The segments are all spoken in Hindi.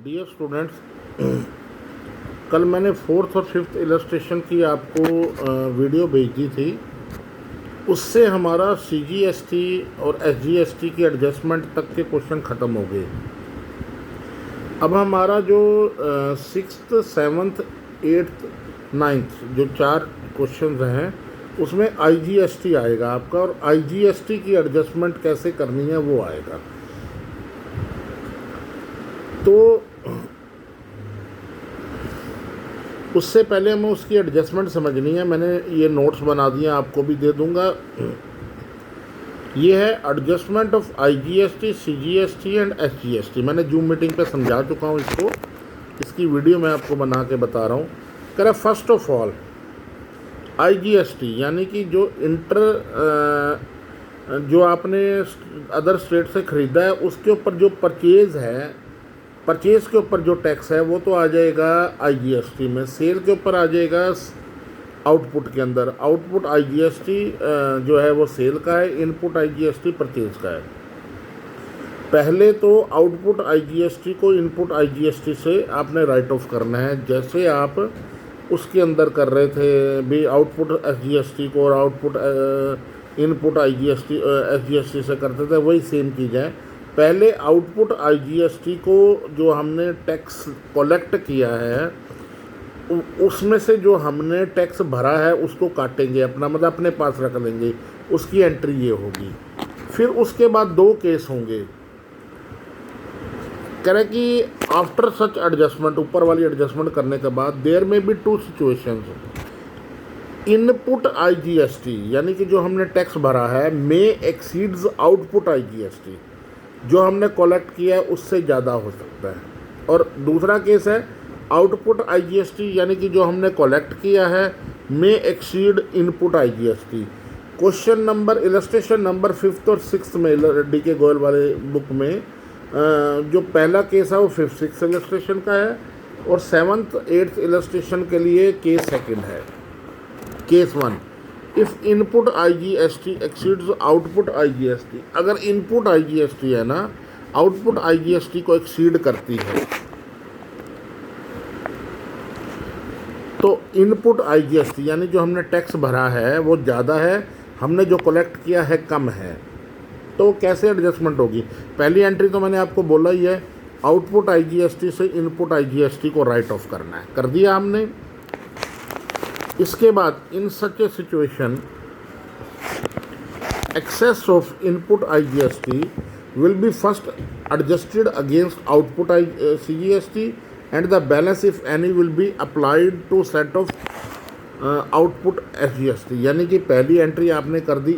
डियर स्टूडेंट्स, कल मैंने फोर्थ और फिफ्थ इलस्ट्रेशन की आपको वीडियो भेज दी थी। उससे हमारा सीजीएसटी और एसजीएसटी की एडजस्टमेंट तक के क्वेश्चन ख़त्म हो गए। अब हमारा जो सिक्स्थ, सेवन्थ, एट्थ, नाइन्थ जो 4 क्वेश्चन हैं उसमें आईजीएसटी आएगा आपका, और आईजीएसटी की एडजस्टमेंट कैसे करनी है वो आएगा। तो उससे पहले हमें उसकी एडजस्टमेंट समझनी है। मैंने ये नोट्स बना दिए, आपको भी दे दूंगा। ये है adjustment of IGST, CGST and SGST. मैंने जूम मीटिंग पे समझा चुका हूँ इसको, इसकी वीडियो मैं आपको बना के बता रहा हूँ। कह रहा फर्स्ट ऑफ ऑल आईजीएसटी यानी कि जो जो आपने अदर स्टेट से ख़रीदा है उसके ऊपर जो परचेज़ है, परचेज़ के ऊपर जो टैक्स है वो तो आ जाएगा आईजीएसटी में। सेल के ऊपर आ जाएगा आउटपुट के अंदर। आउटपुट आईजीएसटी जो है वो सेल का है, इनपुट आईजीएसटी परचेज़ का है। पहले तो आउटपुट आईजीएसटी को इनपुट आईजीएसटी से आपने राइट ऑफ करना है, जैसे आप उसके अंदर कर रहे थे भी आउटपुट एसजीएसटी को और आउटपुट इनपुट आईजीएसटी एसजीएसटी से करते थे, वही सेम चीज़ है। पहले आउटपुट आईजीएसटी को जो हमने टैक्स कलेक्ट किया है उसमें से जो हमने टैक्स भरा है उसको काटेंगे अपना, मतलब अपने पास रख लेंगे, उसकी एंट्री ये होगी। फिर उसके बाद 2 केस होंगे। कह रहे कि आफ्टर सच एडजस्टमेंट, ऊपर वाली एडजस्टमेंट करने के बाद देयर में भी 2 सिचुएशंस। इनपुट आईजीएसटी यानी कि जो हमने टैक्स भरा है मे एक्सीड्स आउटपुट आईजीएसटी, जो हमने कलेक्ट किया है उससे ज़्यादा हो सकता है। और दूसरा केस है आउटपुट आईजीएसटी यानी कि जो हमने कलेक्ट किया है may exceed input IGST. Question number illustration number 5th और 6th में डी के गोयल वाले बुक में जो पहला केस है वो 5th, 6th इलस्ट्रेशन का है, और 7th, 8th इलस्ट्रेशन के लिए केस सेकंड है। Case 1, if input IGST exceeds output IGST. अगर इनपुट आईजीएसटी है ना आउटपुट आईजीएसटी को एक्सीड करती है तो इनपुट आईजीएसटी यानी जो हमने टैक्स भरा है वो ज़्यादा है, हमने जो कलेक्ट किया है कम है। तो कैसे एडजस्टमेंट होगी? पहली एंट्री तो मैंने आपको बोला ही है, आउटपुट आईजीएसटी से इनपुट आईजीएसटी को राइट ऑफ करना है, कर दिया हमने। इसके बाद इन सच ए situation excess of input IGST will be first adjusted against output CGST and the balance if any will be applied to set of output SGST। यानी कि पहली एंट्री आपने कर दी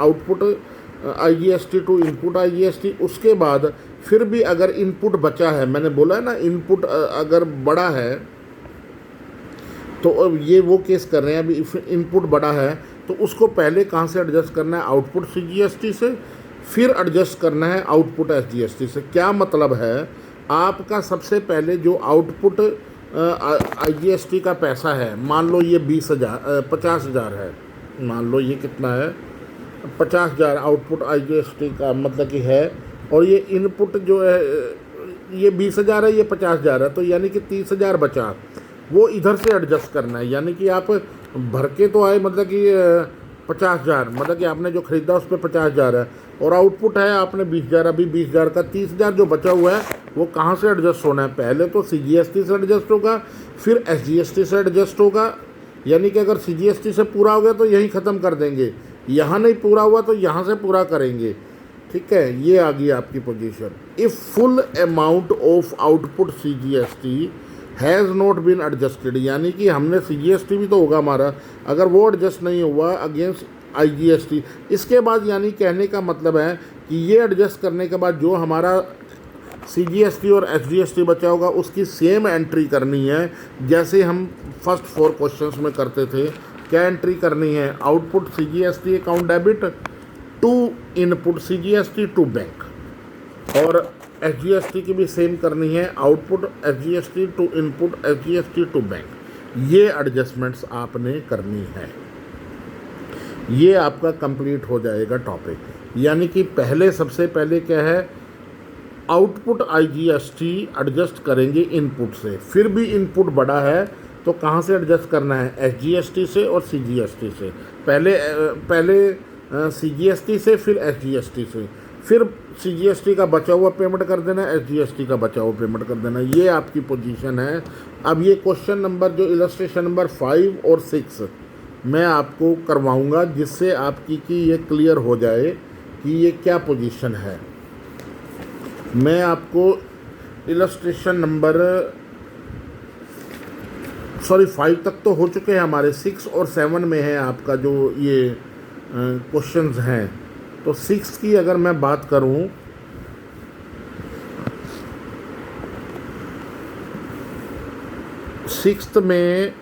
output IGST to input IGST। उसके बाद फिर भी अगर इनपुट बचा है, मैंने बोला है ना इनपुट अगर बड़ा है तो अब ये वो केस कर रहे हैं। अभी इनपुट बड़ा है तो उसको पहले कहाँ से एडजस्ट करना है? आउटपुट सीजीएसटी से, फिर एडजस्ट करना है आउटपुट एसजीएसटी से। क्या मतलब है? आपका सबसे पहले जो आउटपुट आईजीएसटी का पैसा है, मान लो ये 50,000 है, मान लो ये कितना है 50,000 आउटपुट आईजीएसटी का मतलब कि है, और ये इनपुट जो है ये 20,000 है, ये 50,000 है, तो यानी कि 30,000 बचा, वो इधर से एडजस्ट करना है। यानी कि आप भर के तो आए मतलब कि 50,000, मतलब कि आपने जो ख़रीदा उस पर 50,000 है, और आउटपुट है आपने 20,000, अभी 20,000 का 30,000 जो बचा हुआ है वो कहाँ से एडजस्ट होना है? पहले तो सीजीएसटी से एडजस्ट होगा, फिर एसजीएसटी से एडजस्ट होगा। यानी कि अगर सीजीएसटी से पूरा हो गया तो यहीं ख़त्म कर देंगे, यहाँ नहीं पूरा हुआ तो यहाँ से पूरा करेंगे। ठीक है, ये आ गई आपकी position. If full amount of output CGST has not been adjusted, यानी कि हमने सीजीएसटी भी तो होगा हमारा, अगर वो एडजस्ट नहीं हुआ अगेंस्ट आईजीएसटी। इसके बाद यानी कहने का मतलब है कि ये एडजस्ट करने के बाद जो हमारा सीजीएसटी और एसजीएसटी बचा होगा उसकी सेम एंट्री करनी है जैसे हम फर्स्ट 4 क्वेश्चंस में करते थे। क्या एंट्री करनी है? Output CGST account debit to input CGST to bank, और एसजीएसटी की भी सेम करनी है, output SGST to input SGST to bank. ये एडजस्टमेंट्स आपने करनी है, ये आपका कंप्लीट हो जाएगा टॉपिक। यानी कि पहले सबसे पहले क्या है? आउटपुट आईजीएसटी एडजस्ट करेंगे इनपुट से, फिर भी इनपुट बड़ा है तो कहाँ से एडजस्ट करना है, एसजीएसटी से और सीजीएसटी से। पहले सीजीएसटी से, फिर एसजीएसटी से, फिर सीजीएसटी का बचा हुआ पेमेंट कर देना, एसजीएसटी का बचा हुआ पेमेंट कर देना। ये आपकी पोजीशन है। अब ये क्वेश्चन नंबर जो इलस्ट्रेशन नंबर 5 और 6 मैं आपको करवाऊंगा, जिससे आपकी कि ये क्लियर हो जाए कि ये क्या पोजीशन है। मैं आपको इलस्ट्रेशन नंबर 5 तक तो हो चुके हैं हमारे, 6 और 7 में है आपका जो ये क्वेश्चंस हैं। तो 6 की अगर मैं बात करूं, सिक्स्थ में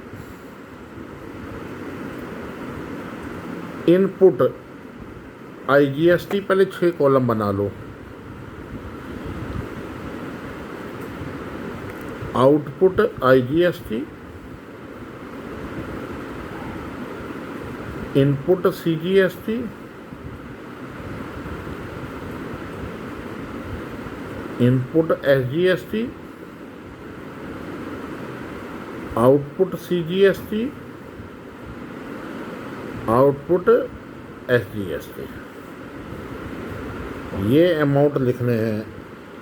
इनपुट आईजीएसटी, पहले 6 कॉलम बना लो, output IGST, input CGST, input SGST, output CGST, output SGST. ये अमाउंट लिखने हैं।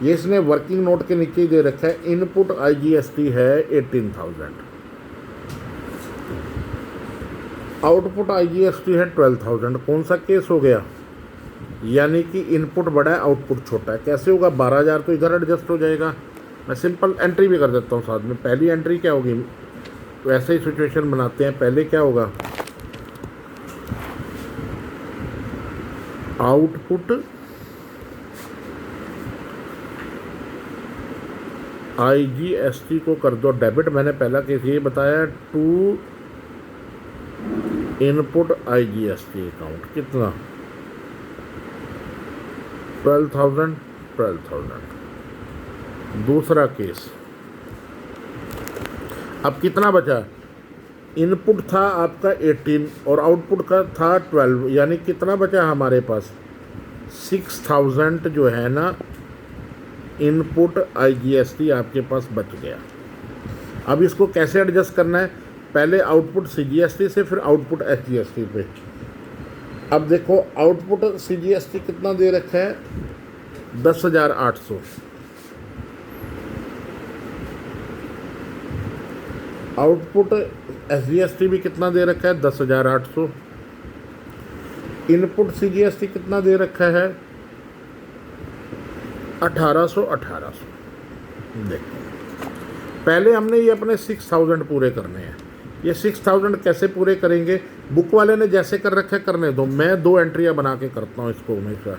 ये इसने वर्किंग नोट के नीचे ही दे रखा है। इनपुट आईजीएसटी है 18,000, आउटपुट आईजीएसटी है 12,000। कौन सा केस हो गया, यानी कि इनपुट बड़ा है आउटपुट छोटा है। कैसे होगा, 12,000 तो इधर एडजस्ट हो जाएगा। मैं सिंपल एंट्री भी कर देता हूँ साथ में। पहली एंट्री क्या होगी, वैसे ही सिचुएशन बनाते हैं। पहले क्या होगा, आउटपुट आईजीएसटी को कर दो डेबिट। मैंने पहला केस ये बताया, टू इनपुट आईजीएसटी अकाउंट कितना, 12,000। दूसरा केस, अब कितना बचा, इनपुट था आपका 18 और आउटपुट का था 12, यानी कितना बचा हमारे पास, 6,000 जो है ना इनपुट आईजीएसटी आपके पास बच गया। अब इसको कैसे एडजस्ट करना है, पहले आउटपुट सीजीएसटी से, फिर आउटपुट एसजीएसटी पे। अब देखो आउटपुट सीजीएसटी कितना दे रखा है, 10,800। आउटपुट एसजीएसटी भी कितना दे रखा है, 10,800। इनपुट सीजीएसटी कितना दे रखा है, 1,800। देखो पहले हमने ये अपने 6,000 पूरे करने हैं। ये 6,000 कैसे पूरे करेंगे, बुक वाले ने जैसे कर रखा है करने दो, मैं 2 एंट्रियाँ बना के करता हूँ इसको हमेशा।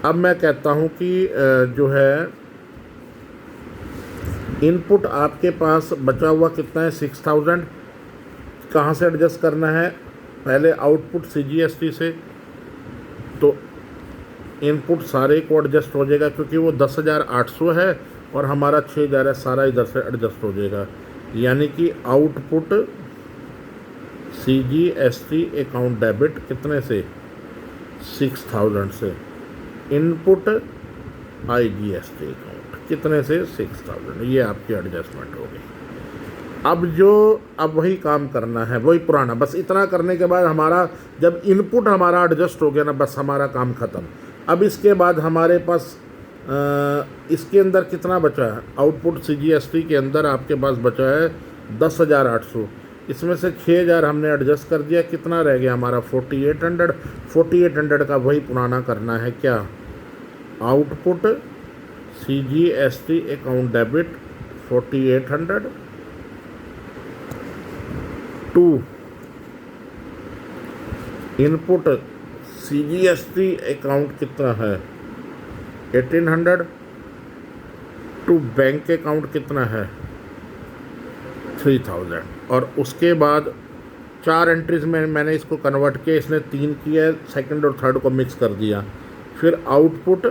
अब मैं कहता हूँ कि जो है इनपुट आपके पास बचा हुआ कितना है, 6,000। कहाँ से एडजस्ट करना है, पहले आउटपुट सीजीएसटी से। तो इनपुट सारे को एडजस्ट हो जाएगा, क्योंकि वो 10,800 है और हमारा 6,000 है, सारा इधर से एडजस्ट हो जाएगा। यानी कि आउटपुट सीजीएसटी अकाउंट डेबिट कितने से, 6,000 से। इनपुट आईजीएसटी अकाउंट कितने से, 6,000। ये आपकी एडजस्टमेंट होगी। अब वही काम करना है, वही पुराना। बस इतना करने के बाद हमारा जब इनपुट हमारा एडजस्ट हो गया ना, बस हमारा काम ख़त्म। अब इसके बाद हमारे पास इसके अंदर कितना बचा है, आउटपुट सीजीएसटी के अंदर आपके पास बचा है 10,800। इसमें से 6,000 हमने एडजस्ट कर दिया, कितना रह गया हमारा, 4,800। 4,800 का वही पुराना करना है, क्या, output CGST account debit 4,800 to input CGST account कितना है, 1,800 टू बैंक अकाउंट कितना है, 3,000। और उसके बाद 4 एंट्रीज में मैंने इसको कन्वर्ट किया, इसने 3 किया, सेकंड और थर्ड को मिक्स कर दिया। फिर आउटपुट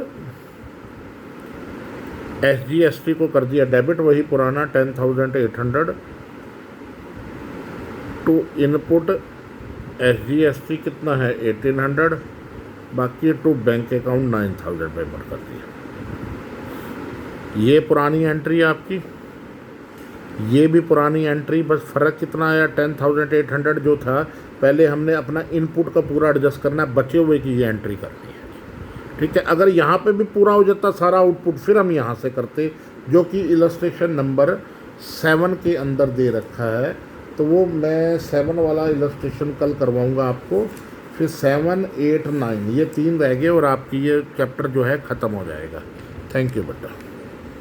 एसजीएसटी को कर दिया डेबिट, वही पुराना 10,800 टू इनपुट एसजीएसटी कितना है, 1,800। बाकी टू बैंक अकाउंट 9,000 पेमेंट कर दिया। ये पुरानी एंट्री आपकी, ये भी पुरानी एंट्री, बस फ़र्क कितना आया 10,800 जो था पहले हमने अपना इनपुट का पूरा एडजस्ट करना है, बचे हुए की ये एंट्री करनी है। ठीक है, अगर यहाँ पे भी पूरा हो जाता सारा आउटपुट फिर हम यहाँ से करते, जो कि इलस्ट्रेशन नंबर 7 के अंदर दे रखा है। तो वो मैं 7 वाला इलस्ट्रेशन कल करवाऊँगा आपको। फिर 7, 8, 9 ये 3 रह गए और आपकी ये चैप्टर जो है ख़त्म हो जाएगा। थैंक यू बेटा।